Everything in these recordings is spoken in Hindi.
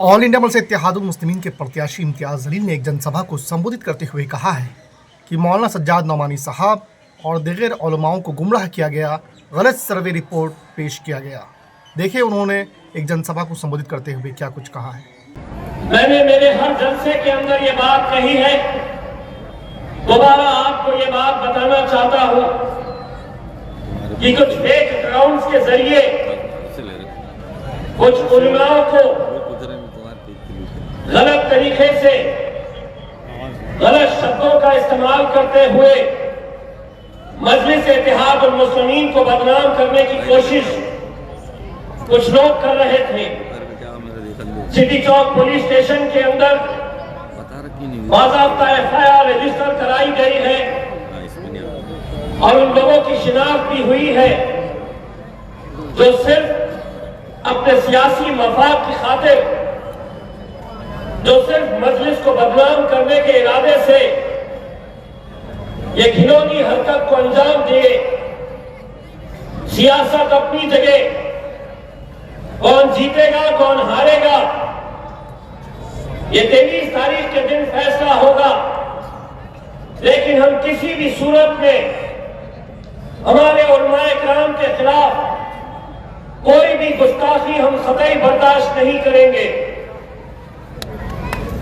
ऑल इंडिया मजलिस इत्तेहादुल मुस्लिमीन के प्रत्याशी इम्तियाज़ जलील ने एक जनसभा को संबोधित करते हुए कहा है कि मौलाना सज्जाद नौमानी साहब और दीगर उलमाओं को गुमराह किया गया, गलत सर्वे रिपोर्ट पेश किया गया। देखिए उन्होंने एक जनसभा को संबोधित करते हुए क्या कुछ कहा है। मैंने मेरे हर जलसे के अंदर ये बात कही है, दोबारा आपको ये बात बताना चाहता हूँ कि कुछ फेक अकाउंट्स के जरिए कुछ उलमाओं को गलत तरीके से गलत शब्दों का इस्तेमाल करते हुए मजलिस इत्तेहादुल मुस्लिमीन को बदनाम करने की कोशिश कुछ लोग कर रहे थे। सिटी चौक पुलिस स्टेशन के अंदर बाज़ाब्ता एफआईआर रजिस्टर कराई गई है और उन लोगों की शिनाख्त भी हुई है जो सिर्फ अपने सियासी मफाद की खातिर, जो सिर्फ मजलिस को बदनाम करने के इरादे से ये घिनौनी हरकत को अंजाम दिए। सियासत अपनी जगह, कौन जीतेगा कौन हारेगा ये 23 तारीख के दिन फैसला होगा, लेकिन हम किसी भी सूरत में हमारे उलमाए किराम के खिलाफ कोई भी गुस्ताखी हम कतई बर्दाश्त नहीं करेंगे।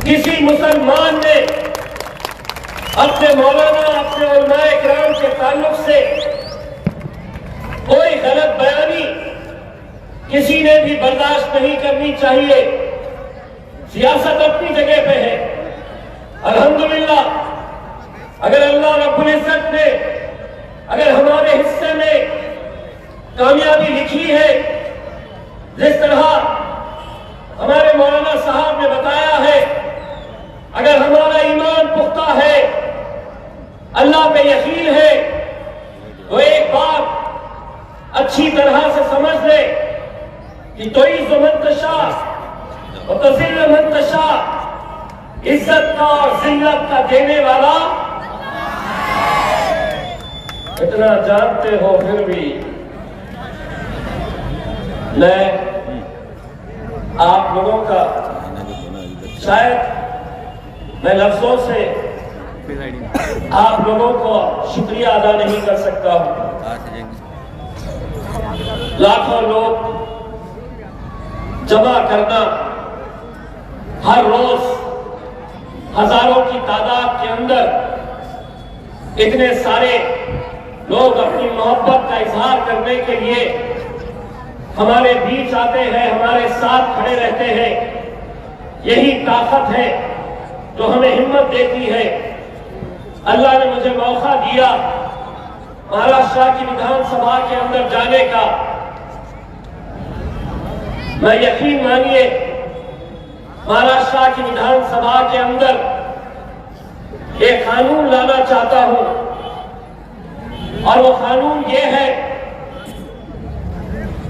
किसी मुसलमान ने अपने मौलाना, अपने उलमाए किराम के ताल्लुक से कोई गलत बयानी किसी ने भी बर्दाश्त नहीं करनी चाहिए। सियासत अपनी जगह पे है। अल्हम्दुलिल्लाह, अगर अल्लाह रब्बुल इज्जत ने अगर हमारे हिस्से में कामयाबी लिखी है, जिस तरह हमारे मौलाना साहब ने बताया है, अगर हमारा ईमान पुख्ता है, अल्लाह पे यकीन है, तो एक बात अच्छी तरह से समझ ले कि तुइज़्ज़ु मन तशा व तुज़िल्लु मन तशा, इज्जत का और जिल्लत का देने वाला। इतना जानते हो फिर भी मैं आप लोगों का शायद मैं लफ्जों से आप लोगों को शुक्रिया अदा नहीं कर सकता हूं। लाखों लोग जमा करना, हर रोज हजारों की तादाद के अंदर इतने सारे लोग अपनी मोहब्बत का इजहार करने के लिए हमारे बीच आते हैं, हमारे साथ खड़े रहते हैं। यही ताकत है जो हमें हिम्मत देती है। अल्लाह ने मुझे मौका दिया महाराष्ट्र की विधानसभा के अंदर जाने का। मैं यकीन मानिए महाराष्ट्र की विधानसभा के अंदर एक कानून लाना चाहता हूं, और वो कानून ये है,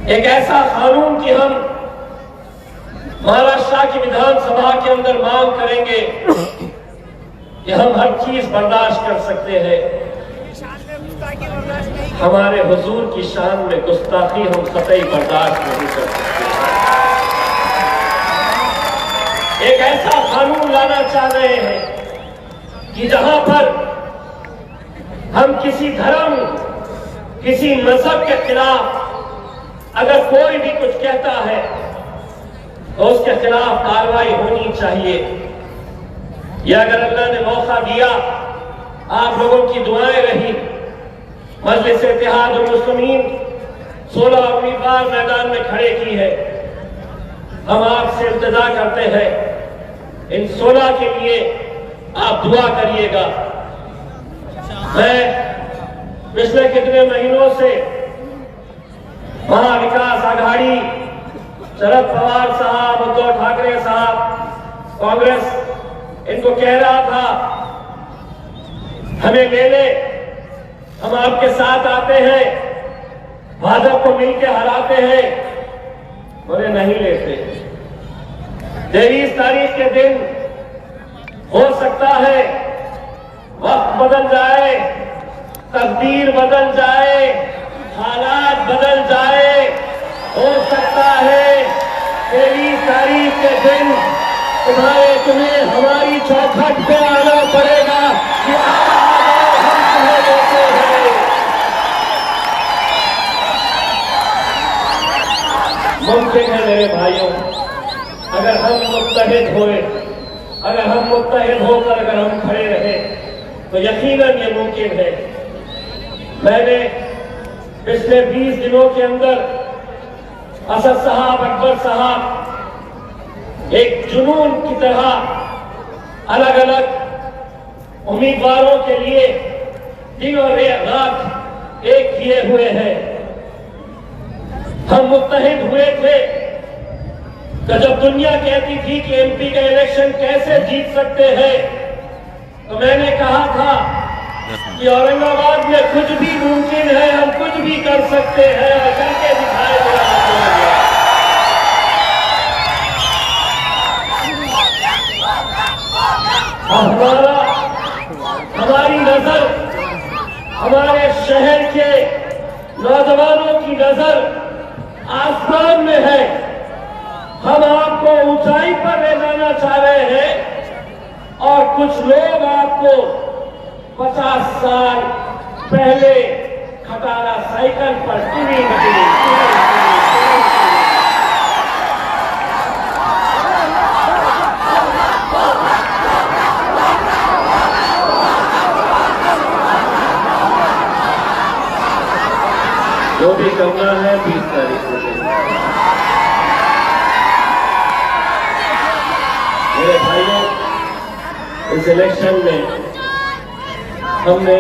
एक ऐसा कानून कि हम महाराष्ट्र की विधानसभा के अंदर मांग करेंगे कि हम हर चीज बर्दाश्त कर सकते हैं, हमारे हुजूर की शान में गुस्ताखी हम कतई बर्दाश्त नहीं कर सकते। एक ऐसा कानून लाना चाह रहे हैं कि जहां पर हम किसी धर्म, किसी मजहब के खिलाफ अगर कोई भी कुछ कहता है तो उसके खिलाफ कार्रवाई होनी चाहिए। या अगर अल्लाह ने मौका दिया, आप लोगों की दुआएं रही, मजलिस इत्तेहादुल मुस्लिमीन 16 उम्मीदवार मैदान में खड़े की है, हम आपसे इल्तिजा करते हैं इन 16 के लिए आप दुआ करिएगा। मैं पिछले कितने महीनों से महाविकास आघाड़ी, शरद पवार साहब, उद्धव ठाकरे साहब, कांग्रेस, इनको कह रहा था हमें ले ले, हम आपके साथ आते हैं, भाजपा को मिलकर हराते हैं। बोले नहीं लेते। 23 तारीख के दिन हो सकता है वक्त बदल जाए, तकदीर बदल जाए, हालात बदल जाए, हो सकता है 23 तारीख के दिन तुम्हें हमारी चौखट पे आना पड़ेगा कि हम तुम्हें देते हैं। मुमकिन है मेरे भाइयों, अगर हम मुत्तहिद हुए, अगर हम मुत्तहिद होकर अगर हम खड़े रहे तो यकीनन ये मुमकिन है। मैंने पिछले 20 दिनों के अंदर असद साहब, अकबर साहब एक जुनून की तरह अलग अलग उम्मीदवारों के लिए दिन और रात एक किए हुए हैं। हम मुत्तहिद हुए थे तो जब दुनिया कहती थी कि एमपी का इलेक्शन कैसे जीत सकते हैं, तो मैंने कहा था कि औरंगाबाद में कुछ भी मुमकिन है, हम कुछ भी कर सकते हैं और करके दिखाए मेरा हमारी नजर हमारे शहर के नौजवानों की नजर आसमान में है। हम आपको ऊंचाई पर ले जाना चाह रहे हैं और कुछ लोग आपको 50 साल पहले खटारा साइकिल पर टूरी जो भी करना है 20 तारीख को मेरे भाइयों, इस इलेक्शन में हमने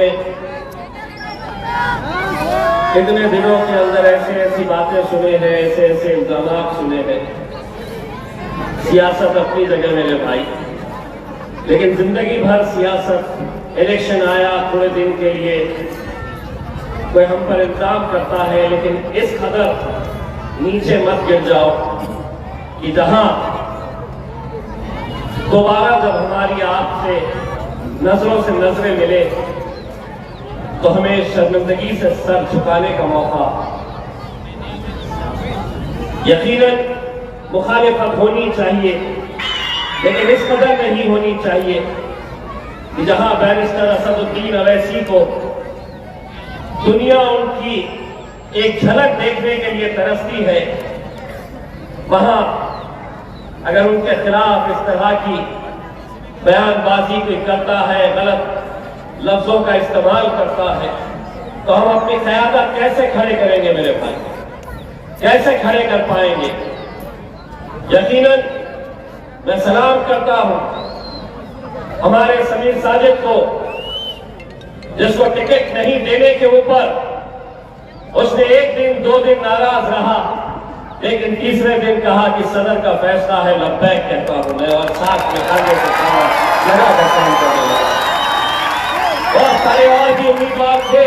कितने दिनों के अंदर ऐसी बातें सुने हैं, ऐसे इल्जाम सुने हैं। सियासत अपनी जगह मेरे भाई, लेकिन जिंदगी भर सियासत, इलेक्शन आया थोड़े दिन के लिए कोई हम पर इल्जाम करता है, लेकिन इस कदर नीचे मत गिर जाओ कि जहां दोबारा जब हमारी आपसे नजरों से नजरें मिले तो हमें शर्मिंदगी से सर झुकाने का मौका। यकीनन मुखालिफत होनी चाहिए, लेकिन इस कदर नहीं होनी चाहिए कि जहां बैरिस्टर असदुद्दीन अवैसी को दुनिया उनकी एक झलक देखने के लिए तरसती है, वहां अगर उनके खिलाफ इस तरह की बयानबाजी कोई करता है, गलत लफ्जों का इस्तेमाल करता है, तो हम अपनी क़यादत कैसे खड़े करेंगे मेरे भाई, कैसे खड़े कर पाएंगे। यकीनन मैं सलाम करता हूं हमारे समीर साजिद को, जिसको टिकट नहीं देने के ऊपर उसने 1 दिन 2 दिन नाराज रहा, लेकिन तीसरे दिन कहा कि सदर का फैसला है, लब्बैक कहता हूं मैं, और साथ में आगे से लगा कर काम करने लगा। बहुत सारे और भी उम्मीदवार थे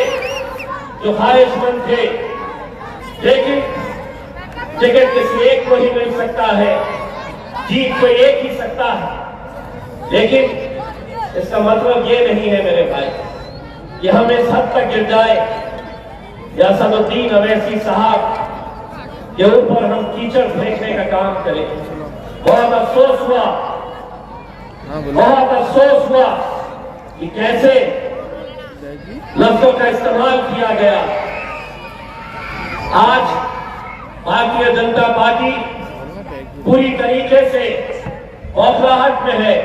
जो ख्वाहिशमंद थे, लेकिन टिकट किसी एक को ही मिल सकता है, जीत कोई एक ही सकता है। लेकिन इसका मतलब ये नहीं है मेरे भाई कि हम इस हद तक गिर जाए या असदुद्दीन अवैसी साहब के ऊपर हम कीचड़ फेंकने का काम करें। बहुत अफसोस हुआ, बहुत अफसोस हुआ कि कैसे लफ्जों का इस्तेमाल किया गया। आज भारतीय जनता पार्टी पूरी तरीके से खौफलाहट में है।